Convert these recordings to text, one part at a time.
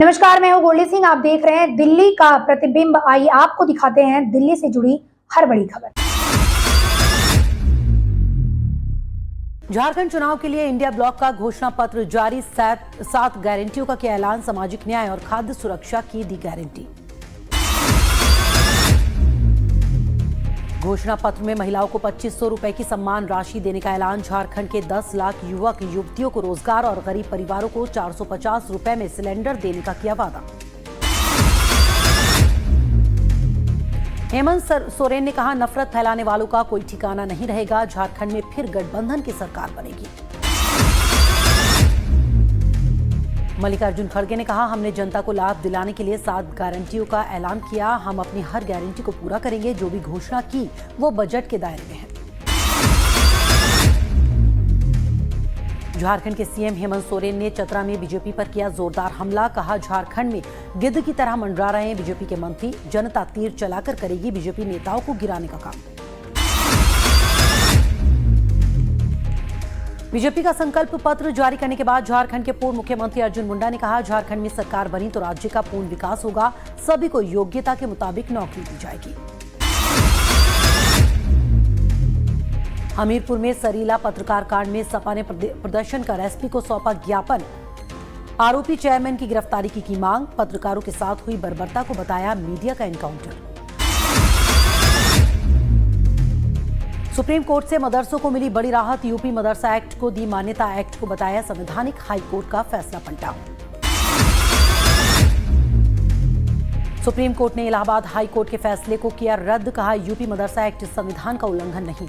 नमस्कार, मैं हूं गोल्डी सिंह। आप देख रहे हैं दिल्ली का प्रतिबिंब। आइए आपको दिखाते हैं दिल्ली से जुड़ी हर बड़ी खबर। झारखंड चुनाव के लिए इंडिया ब्लॉक का घोषणा पत्र जारी। 7 गारंटियों का किया ऐलान। सामाजिक न्याय और खाद्य सुरक्षा की दी गारंटी। घोषणा पत्र में महिलाओं को 2500 रुपए की सम्मान राशि देने का ऐलान। झारखंड के 10 लाख युवक युवतियों को रोजगार और गरीब परिवारों को 450 रुपए में सिलेंडर देने का किया वादा। हेमंत सोरेन ने कहा, नफरत फैलाने वालों का कोई ठिकाना नहीं रहेगा। झारखंड में फिर गठबंधन की सरकार बनेगी। मल्लिकार्जुन खड़गे ने कहा, हमने जनता को लाभ दिलाने के लिए 7 गारंटियों का ऐलान किया। हम अपनी हर गारंटी को पूरा करेंगे। जो भी घोषणा की वो बजट के दायरे में है। झारखंड के सीएम हेमंत सोरेन ने चतरा में बीजेपी पर किया जोरदार हमला। कहा, झारखंड में गिद्ध की तरह मंडरा रहे हैं बीजेपी के मंत्री। जनता तीर चलाकर करेगी बीजेपी नेताओं को गिराने का काम। बीजेपी का संकल्प पत्र जारी करने के बाद झारखंड के पूर्व मुख्यमंत्री अर्जुन मुंडा ने कहा, झारखंड में सरकार बनी तो राज्य का पूर्ण विकास होगा। सभी को योग्यता के मुताबिक नौकरी दी जाएगी। हमीरपुर में सरीला पत्रकार कांड में सपा ने प्रदर्शन कर एसपी को सौंपा ज्ञापन। आरोपी चेयरमैन की गिरफ्तारी की मांग। पत्रकारों के साथ हुई बर्बरता को बताया मीडिया का एनकाउंटर। सुप्रीम कोर्ट से मदरसों को मिली बड़ी राहत। यूपी मदरसा एक्ट को दी मान्यता। एक्ट को बताया संवैधानिक। हाई कोर्ट का फैसला पलटा। सुप्रीम कोर्ट ने इलाहाबाद हाई कोर्ट के फैसले को किया रद्द। कहा, यूपी मदरसा एक्ट संविधान का उल्लंघन नहीं।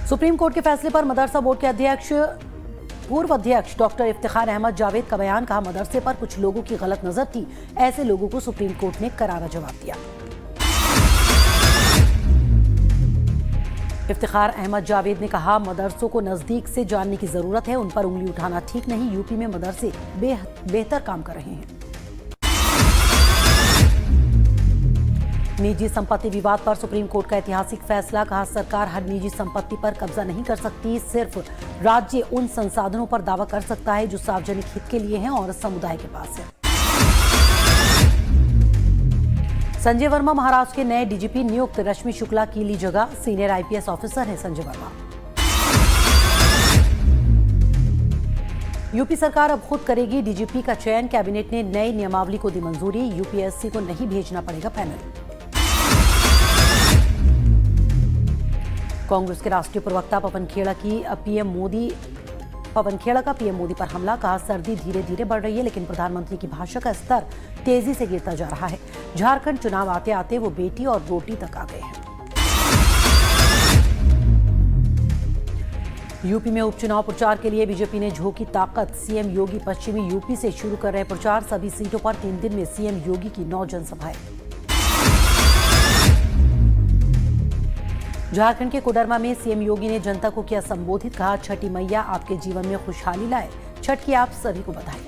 सुप्रीम कोर्ट के फैसले पर मदरसा बोर्ड के पूर्व अध्यक्ष डॉक्टर इफ्तिखार अहमद जावेद का बयान। कहा, मदरसे पर कुछ लोगों की गलत नजर थी। ऐसे लोगों को सुप्रीम कोर्ट ने करारा जवाब दिया। इफ्तिखार अहमद जावेद ने कहा, मदरसों को नजदीक से जानने की जरूरत है। उन पर उंगली उठाना ठीक नहीं। यूपी में मदरसे बेहतर काम कर रहे हैं। निजी संपत्ति विवाद पर सुप्रीम कोर्ट का ऐतिहासिक फैसला। कहा, सरकार हर निजी संपत्ति पर कब्जा नहीं कर सकती। सिर्फ राज्य उन संसाधनों पर दावा कर सकता है जो सार्वजनिक हित के लिए हैं और समुदाय के पास है। संजय वर्मा महाराष्ट्र के नए डीजीपी नियुक्त। रश्मि शुक्ला की ली जगह। सीनियर आईपीएस ऑफिसर है संजय वर्मा। यूपी सरकार अब खुद करेगी डीजीपी का चयन। कैबिनेट ने नई नियमावली को दी मंजूरी। यूपीएससी को नहीं भेजना पड़ेगा पैनल। कांग्रेस के राष्ट्रीय प्रवक्ता पवन खेड़ा का पीएम मोदी पर हमला। कहा, सर्दी धीरे धीरे बढ़ रही है लेकिन प्रधानमंत्री की भाषा का स्तर तेजी से गिरता जा रहा है। झारखंड चुनाव आते आते वो बेटी और रोटी तक आ गए हैं। यूपी में उपचुनाव प्रचार के लिए बीजेपी ने झोंकी ताकत। सीएम योगी पश्चिमी यूपी से शुरू कर रहे प्रचार। सभी सीटों पर 3 दिन में सीएम योगी की 9 जनसभाएं। झारखंड के कोडरमा में सीएम योगी ने जनता को किया संबोधित। कहा, छठी मैया आपके जीवन में खुशहाली लाए। छठ की आप सभी को बधाई।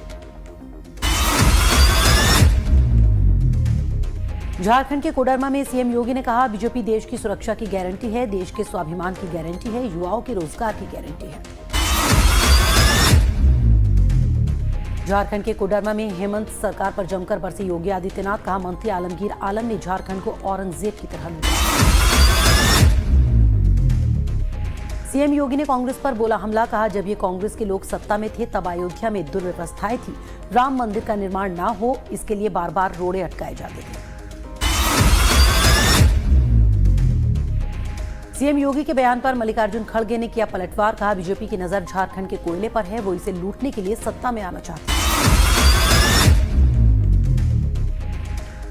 झारखंड के कोडरमा में सीएम योगी ने कहा, बीजेपी देश की सुरक्षा की गारंटी है। देश के स्वाभिमान की गारंटी है। युवाओं के रोजगार की गारंटी है। झारखंड के कोडरमा में हेमंत सरकार पर जमकर बरसे योगी आदित्यनाथ। कहा, मंत्री आलमगीर आलम ने झारखंड को औरंगजेब की तरह लूटा। सीएम योगी ने कांग्रेस पर बोला हमला। कहा, जब ये कांग्रेस के लोग सत्ता में थे तब अयोध्या में दुर्व्यवस्थाएं थी। राम मंदिर का निर्माण ना हो इसके लिए बार बार रोड़े अटकाए जाते थे। सीएम योगी के बयान पर मल्लिकार्जुन खड़गे ने किया पलटवार। कहा, बीजेपी की नजर झारखंड के कोयले पर है। वो इसे लूटने के लिए सत्ता में आना चाहती है।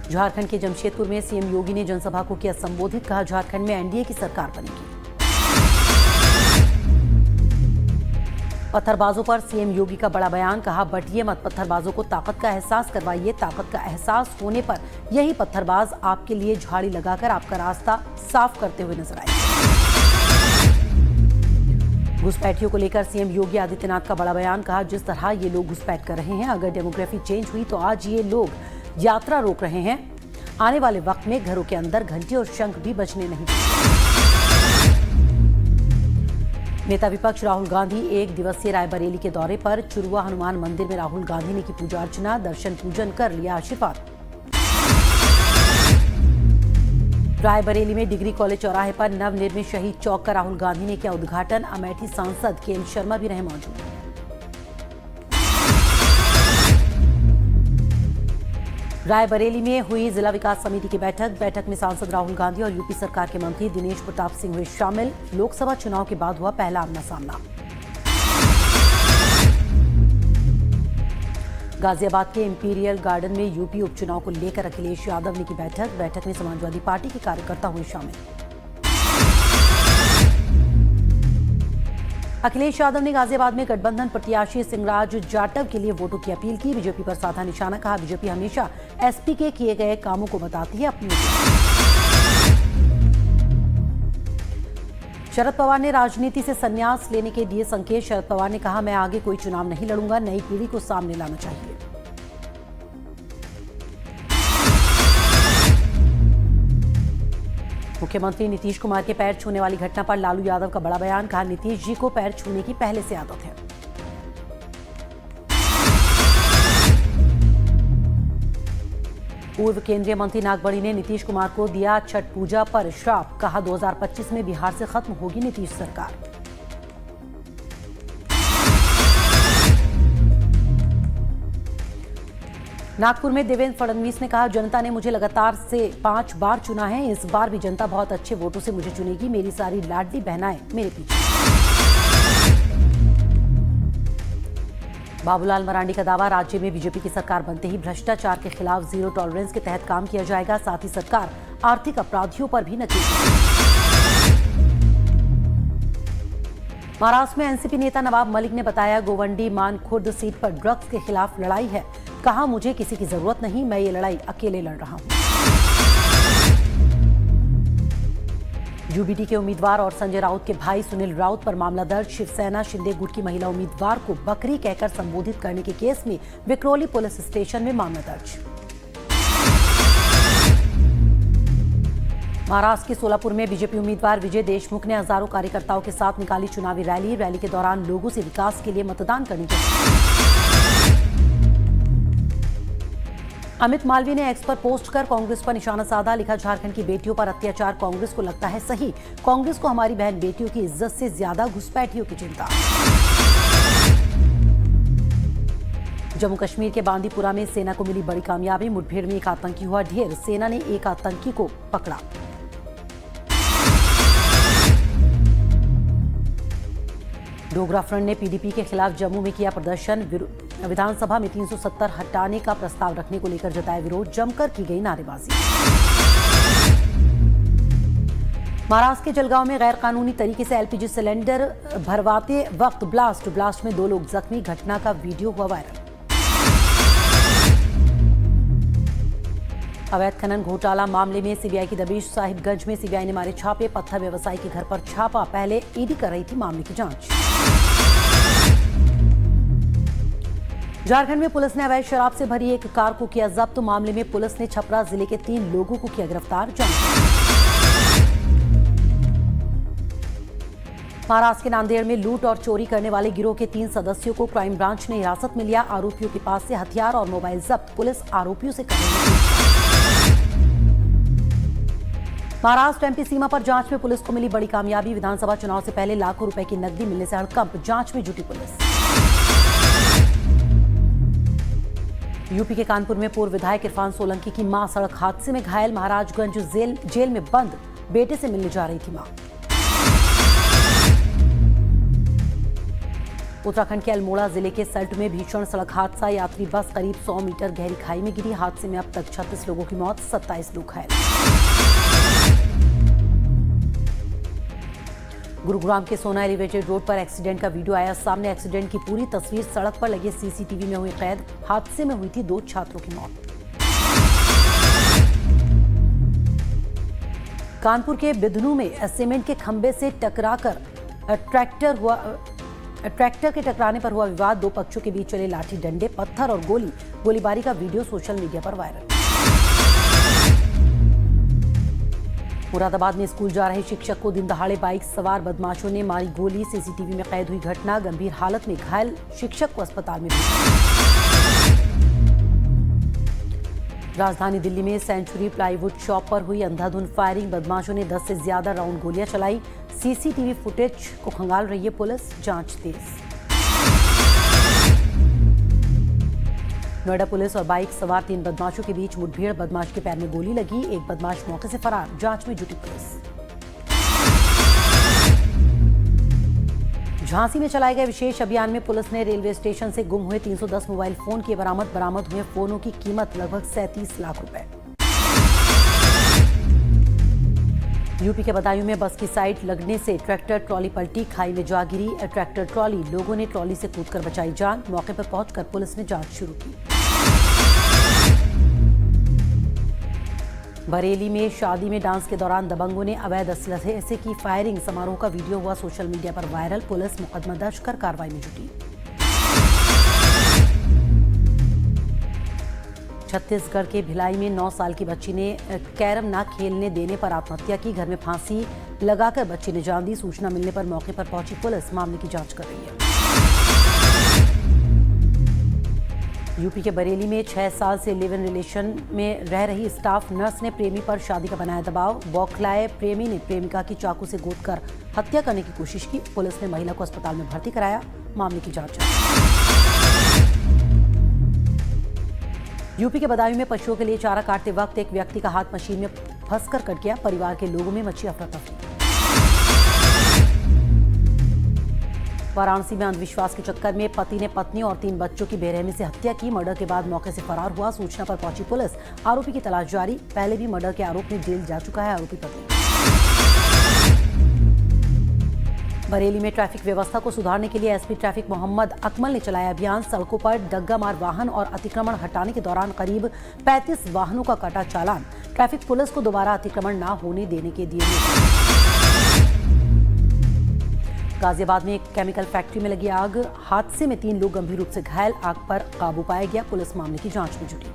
झारखंड के जमशेदपुर में सीएम योगी ने जनसभा को किया संबोधित। कहा, झारखंड में एनडीए की सरकार बनेगी। पत्थरबाजों पर सीएम योगी का बड़ा बयान। कहा, बटिए मत, पत्थरबाजों को ताकत का एहसास करवाइए। ताकत का एहसास होने पर यही पत्थरबाज आपके लिए झाड़ी लगाकर आपका रास्ता साफ करते हुए नजर आएंगे। घुसपैठियों को लेकर सीएम योगी आदित्यनाथ का बड़ा बयान। कहा, जिस तरह ये लोग घुसपैठ कर रहे हैं, अगर डेमोग्राफी चेंज हुई तो आज ये लोग यात्रा रोक रहे हैं। आने वाले वक्त में घरों के अंदर घंटी और शंख भी बजने नहीं देंगे। नेता विपक्ष राहुल गांधी एक दिवसीय रायबरेली के दौरे पर चुरुआ हनुमान मंदिर में राहुल गांधी ने की पूजा अर्चना, दर्शन पूजन कर लिया आशीर्वाद। रायबरेली में डिग्री कॉलेज चौराहे पर नवनिर्मित शहीद चौक का राहुल गांधी ने किया उद्घाटन, अमेठी सांसद के शर्मा भी रहे मौजूद। रायबरेली में हुई जिला विकास समिति की बैठक में सांसद राहुल गांधी और यूपी सरकार के मंत्री दिनेश प्रताप सिंह हुए शामिल। लोकसभा चुनाव के बाद हुआ पहला आमना सामना। गाजियाबाद के इंपीरियल गार्डन में यूपी उपचुनाव को लेकर अखिलेश यादव ने की बैठक में समाजवादी पार्टी के कार्यकर्ता हुए शामिल। अखिलेश यादव ने गाजियाबाद में गठबंधन प्रत्याशी सिंहराज जाटव के लिए वोटों की अपील की। बीजेपी पर साधा निशाना, कहा बीजेपी हमेशा एसपी के किए गए कामों को बताती है अपनी। शरद पवार ने राजनीति से संन्यास लेने के दिए संकेत। शरद पवार ने कहा, मैं आगे कोई चुनाव नहीं लड़ूंगा, नई पीढ़ी को सामने लाना चाहिए। मुख्यमंत्री नीतीश कुमार के पैर छूने वाली घटना पर लालू यादव का बड़ा बयान, कहा नीतीश जी को पैर छूने की पहले से आदत है। पूर्व केंद्रीय मंत्री नागबड़ी ने नीतीश कुमार को दिया छठ पूजा पर श्राप, कहा 2025 में बिहार से खत्म होगी नीतीश सरकार। नागपुर में देवेंद्र फडणवीस ने कहा, जनता ने मुझे लगातार से 5 बार चुना है, इस बार भी जनता बहुत अच्छे वोटों से मुझे चुनेगी, मेरी सारी लाडली बहनाएं मेरे पीछे। बाबूलाल मरांडी का दावा, राज्य में बीजेपी की सरकार बनते ही भ्रष्टाचार के खिलाफ जीरो टॉलरेंस के तहत काम किया जाएगा, साथ ही सरकार आर्थिक अपराधियों पर भी नकेल कसेगी। महाराष्ट्र में एनसीपी नेता नवाब मलिक ने बताया, गोवंडी मान खुर्द सीट पर ड्रग्स के खिलाफ लड़ाई है, कहा मुझे किसी की जरूरत नहीं, मैं ये लड़ाई अकेले लड़ रहा हूं। यूबीटी के उम्मीदवार और संजय राउत के भाई सुनील राउत पर मामला दर्ज। शिवसेना शिंदे गुट की महिला उम्मीदवार को बकरी कहकर संबोधित करने के केस में विक्रोली पुलिस स्टेशन में मामला दर्ज। महाराष्ट्र के सोलापुर में बीजेपी उम्मीदवार विजय देशमुख ने हजारों कार्यकर्ताओं के साथ निकाली चुनावी रैली के दौरान लोगों से विकास के लिए मतदान करने की। अमित मालवीय ने एक्स पर पोस्ट कर कांग्रेस पर निशाना साधा, लिखा झारखंड की बेटियों पर अत्याचार कांग्रेस को लगता है सही, कांग्रेस को हमारी बहन बेटियों की इज्जत से ज्यादा घुसपैठियों की चिंता। जम्मू कश्मीर के बांदीपुरा में सेना को मिली बड़ी कामयाबी, मुठभेड़ में एक आतंकी हुआ ढेर, सेना ने एक आतंकी को पकड़ा। डोगरा फ्रंट ने पीडीपी के खिलाफ जम्मू में किया प्रदर्शन, विधानसभा में 370 हटाने का प्रस्ताव रखने को लेकर जताया विरोध, जमकर की गई नारेबाजी। महाराष्ट्र के जलगांव में गैर कानूनी तरीके से एलपीजी सिलेंडर भरवाते वक्त ब्लास्ट में 2 लोग जख्मी, घटना का वीडियो हुआ वायरल। अवैध खनन घोटाला मामले में सीबीआई की दबिश, साहिबगंज में सीबीआई ने मारे छापे, पत्थर व्यवसायी के घर पर छापा, पहले ईडी कर रही थी मामले की जांच। झारखंड में पुलिस ने अवैध शराब से भरी एक कार को किया जब्त, मामले में पुलिस ने छपरा जिले के 3 लोगों को किया गिरफ्तार। महाराष्ट्र के नांदेड़ में लूट और चोरी करने वाले गिरोह के 3 सदस्यों को क्राइम ब्रांच ने हिरासत में लिया, आरोपियों के पास से हथियार और मोबाइल जब्त, पुलिस आरोपियों से कर रही है। महाराष्ट्र एमपी सीमा पर जांच में पुलिस को मिली बड़ी कामयाबी, विधानसभा चुनाव से पहले लाखों रुपए की नकदी मिलने से हड़कंप, जांच में जुटी पुलिस। यूपी के कानपुर में पूर्व विधायक इरफान सोलंकी की मां सड़क हादसे में घायल, महाराजगंज जेल में बंद बेटे से मिलने जा रही थी मां। उत्तराखंड के अल्मोड़ा जिले के सल्ट में भीषण सड़क हादसा, यात्री बस करीब 100 मीटर गहरी खाई में गिरी, हादसे में अब तक 36 लोगों की मौत, 27 लोग घायल। गुरुग्राम के सोना एलिवेटेड रोड पर एक्सीडेंट का वीडियो आया सामने, एक्सीडेंट की पूरी तस्वीर सड़क पर लगे सीसीटीवी में हुई कैद, हादसे में हुई थी 2 छात्रों की मौत। कानपुर के बिधनू में सीमेंट के खंभे से टकराकर ट्रैक्टर के टकराने पर हुआ विवाद, 2 पक्षों के बीच चले लाठी डंडे, पत्थर और गोलीबारी का वीडियो सोशल मीडिया पर वायरल। मुरादाबाद में स्कूल जा रहे शिक्षक को दिन दहाड़े बाइक सवार बदमाशों ने मारी गोली। सीसीटीवी में कैद हुई घटना। गंभीर हालत में घायल शिक्षक को अस्पताल में भेजा। राजधानी दिल्ली में सेंचुरी प्लाईवुड शॉप पर हुई अंधाधुंध फायरिंग। बदमाशों ने 10 से ज्यादा राउंड गोलियां चलाई। सीसीटीवी फुटेज को खंगाल रही है पुलिस। जांच तेज। नोएडा पुलिस और बाइक सवार 3 बदमाशों के बीच मुठभेड़। बदमाश के पैर में गोली लगी। एक बदमाश मौके से फरार। जांच में जुटी पुलिस। झांसी में चलाए गए विशेष अभियान में पुलिस ने रेलवे स्टेशन से गुम हुए 310 मोबाइल फोन किए बरामद। बरामद हुए फोनों की कीमत लगभग 37 लाख रुपए। यूपी के बदायूं में बस की साइड लगने से ट्रैक्टर ट्रॉली पलटी। खाई में जा गिरी ट्रैक्टर ट्रॉली। लोगों ने ट्रॉली से कूदकर बचाई जान। मौके पर पहुंचकर पुलिस ने जांच शुरू की। बरेली में शादी में डांस के दौरान दबंगों ने अवैध असलहे से की फायरिंग। समारोह का वीडियो हुआ सोशल मीडिया पर वायरल। पुलिस मुकदमा दर्ज कर कार्रवाई में जुटी। छत्तीसगढ़ के भिलाई में 9 साल की बच्ची ने कैरम ना खेलने देने पर आत्महत्या की। घर में फांसी लगाकर बच्ची ने जान दी। सूचना मिलने पर मौके पर पहुंची पुलिस मामले की जांच कर रही है। यूपी के बरेली में 6 साल से लिव इन रिलेशन में रह रही स्टाफ नर्स ने प्रेमी पर शादी का बनाया दबाव। बौखलाए प्रेमी ने प्रेमिका की चाकू से गोदकर हत्या करने की कोशिश की। पुलिस ने महिला को अस्पताल में भर्ती कराया। मामले की जांच जारी। यूपी के बदायूं में पशुओं के लिए चारा काटते वक्त एक व्यक्ति का हाथ मशीन में फंसकर कट गया। परिवार के लोगों में मची अफरा-तफरी। वाराणसी में अंधविश्वास के चक्कर में पति ने पत्नी और 3 बच्चों की बेरहमी से हत्या की। मर्डर के बाद मौके से फरार हुआ। सूचना पर पहुंची पुलिस। आरोपी की तलाश जारी। पहले भी मर्डर के आरोप में जेल जा चुका है आरोपी पति। बरेली में ट्रैफिक व्यवस्था को सुधारने के लिए एसपी ट्रैफिक मोहम्मद अकमल ने चलाया अभियान। सड़कों पर डग्गामार वाहन और अतिक्रमण हटाने के दौरान करीब 35 वाहनों का काटा चालान। ट्रैफिक पुलिस को दोबारा अतिक्रमण न होने देने के दिए निर्देश। गाजियाबाद में एक केमिकल फैक्ट्री में लगी आग। हादसे में 3 लोग गंभीर रूप से घायल। आग पर काबू पाया गया। पुलिस मामले की जांच में जुटी।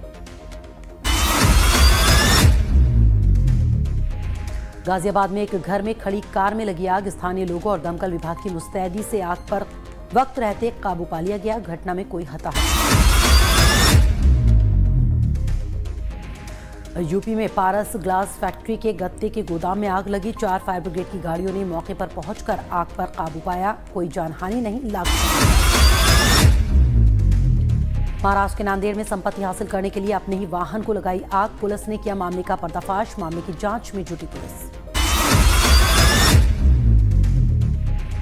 गाजियाबाद में एक घर में खड़ी कार में लगी आग। स्थानीय लोगों और दमकल विभाग की मुस्तैदी से आग पर वक्त रहते काबू पा लिया गया। घटना में कोई हताहत। यूपी में पारस ग्लास फैक्ट्री के गत्ते के गोदाम में आग लगी। 4 फायर ब्रिगेड की गाड़ियों ने मौके पर पहुंचकर आग पर काबू पाया। कोई जानहानि नहीं। महाराष्ट्र के नांदेड़ में संपत्ति हासिल करने के लिए अपने ही वाहन को लगाई आग। पुलिस ने किया मामले का पर्दाफाश। मामले की जांच में जुटी पुलिस।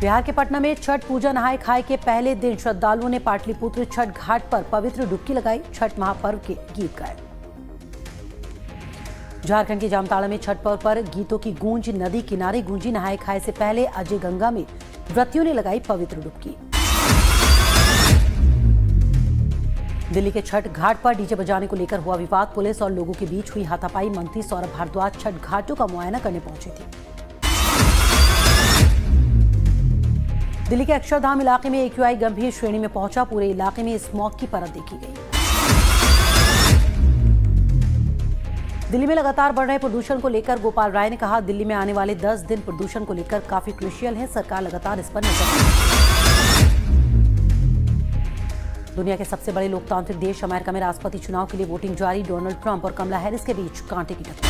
बिहार के पटना में छठ पूजा नहाय खाए के पहले दिन श्रद्धालुओं ने पाटलिपुत्र छठ घाट पर पवित्र डुबकी लगाई। छठ महापर्व के गीत गाए। झारखंड के जामताड़ा में छठ पर्व पर गीतों की गूंज। नदी किनारे गूंजी। नहाय खाए से पहले अजय गंगा में व्रतियों ने लगाई पवित्र डुबकी। दिल्ली के छठ घाट पर डीजे बजाने को लेकर हुआ विवाद। पुलिस और लोगों के बीच हुई हाथापाई। मंत्री सौरभ भारद्वाज छठ घाटों का मुआयना करने पहुंचे थे। दिल्ली के अक्षरधाम इलाके में AQI गंभीर श्रेणी में पहुंचा। पूरे इलाके में स्मॉग की परत देखी गई। दिल्ली में लगातार बढ़ रहे प्रदूषण को लेकर गोपाल राय ने कहा, दिल्ली में आने वाले 10 दिन प्रदूषण को लेकर काफी क्रूशियल है। सरकार लगातार इस पर नजर रखती है। दुनिया के सबसे बड़े लोकतांत्रिक देश अमेरिका में राष्ट्रपति चुनाव के लिए वोटिंग जारी। डोनाल्ड ट्रंप और कमला हैरिस के बीच कांटे की टक्कर।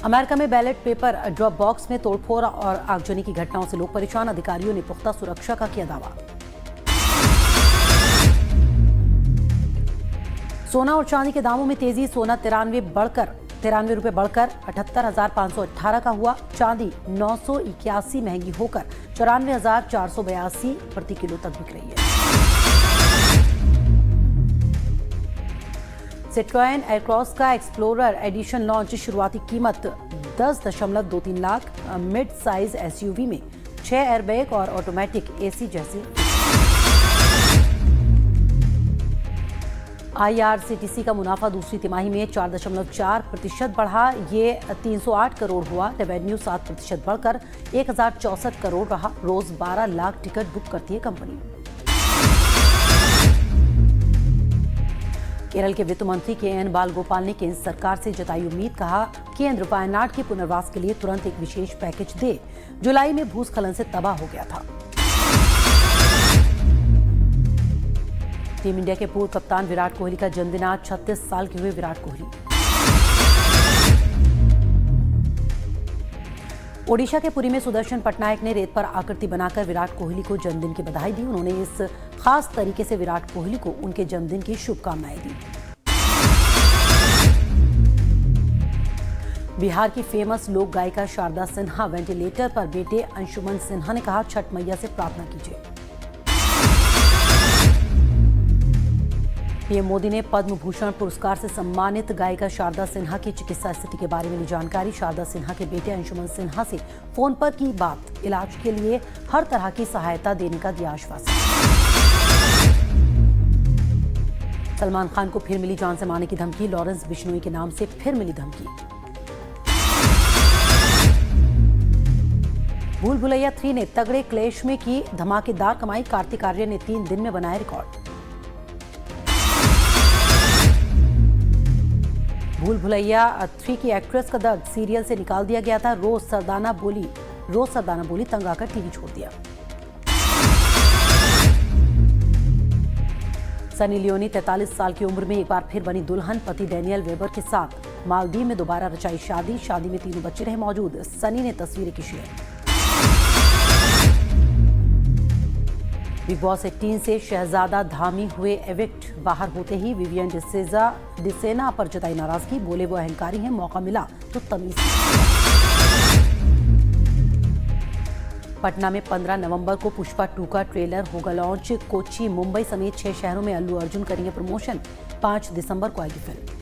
अमेरिका में बैलेट पेपर ड्रॉप बॉक्स में तोड़फोड़ और आगजनी की घटनाओं से लोग परेशान। अधिकारियों ने पुख्ता सुरक्षा का किया दावा। सोना और चांदी के दामों में तेजी। सोना 93 रुपए बढ़कर 78,518 का हुआ। चांदी 981 महंगी होकर 94,482 प्रति किलो तक बिक रही है। सिट्रोएन एयरक्रॉस का एक्सप्लोरर एडिशन लॉन्च। शुरुआती कीमत 10.23 लाख। मिड साइज SUV में 6 एयरबैग और ऑटोमेटिक AC जैसी। IRCTC का मुनाफा दूसरी तिमाही में 4.4% बढ़ा। ये 308 करोड़ हुआ। रेवेन्यू 7% बढ़कर 1064 करोड़ रहा। रोज 12 लाख टिकट बुक करती है कंपनी। केरल के वित्त मंत्री के.एन. बालगोपाल ने केंद्र सरकार से जताई उम्मीद, कहा केंद्र वायनाड के पुनर्वास के लिए तुरंत एक विशेष पैकेज दे। जुलाई में भूस्खलन से तबाह हो गया था। टीम इंडिया के पूर्व कप्तान विराट कोहली का जन्मदिन आज। 36 साल के हुए विराट कोहली। ओडिशा के पुरी में सुदर्शन पटनायक ने रेत पर आकृति बनाकर विराट कोहली को जन्मदिन की बधाई दी। उन्होंने इस खास तरीके से विराट कोहली को उनके जन्मदिन की शुभकामनाएं दी। बिहार की फेमस लोक गायिका शारदा सिन्हा वेंटिलेटर पर। बेटे अंशुमन सिन्हा ने कहा, छठ मैया से प्रार्थना कीजिए। पीएम मोदी ने पद्म भूषण पुरस्कार से सम्मानित गायिका शारदा सिन्हा की चिकित्सा स्थिति के बारे में ली जानकारी। शारदा सिन्हा के बेटे अंशुमन सिन्हा से फोन पर की बात। इलाज के लिए हर तरह की सहायता देने का दिया आश्वासन। सलमान खान को फिर मिली जान से मारने की धमकी। लॉरेंस बिश्नोई के नाम से फिर मिली धमकी। भूल भुलैया 3 ने तगड़े क्लैश में की धमाकेदार कमाई। कार्तिक आर्यन ने 3 दिन में बनाया रिकॉर्ड। भूल भुलैया 3 की एक्ट्रेस का दर्द सीरियल से निकाल दिया गया था। रोज सरदाना बोली तंग आकर टीवी छोड़ दिया। सनी लियोनी 43 साल की उम्र में एक बार फिर बनी दुल्हन। पति डैनियल वेबर के साथ मालदीव में दोबारा रचाई शादी। शादी में 3 बच्चे रहे मौजूद। सनी ने तस्वीरें की शेयर। बिग बॉस 18 से शहजादा धामी हुए एविक्ट। बाहर होते ही विवियन डिसेना पर जताई नाराजगी। बोले वो अहंकारी हैं, मौका मिला तो तमीज। पटना में 15 नवंबर को पुष्पा 2 का ट्रेलर होगा लॉन्च। कोच्चि, मुंबई समेत 6 शहरों में अल्लू अर्जुन करेंगे प्रमोशन। 5 दिसंबर को आएगी फिल्म।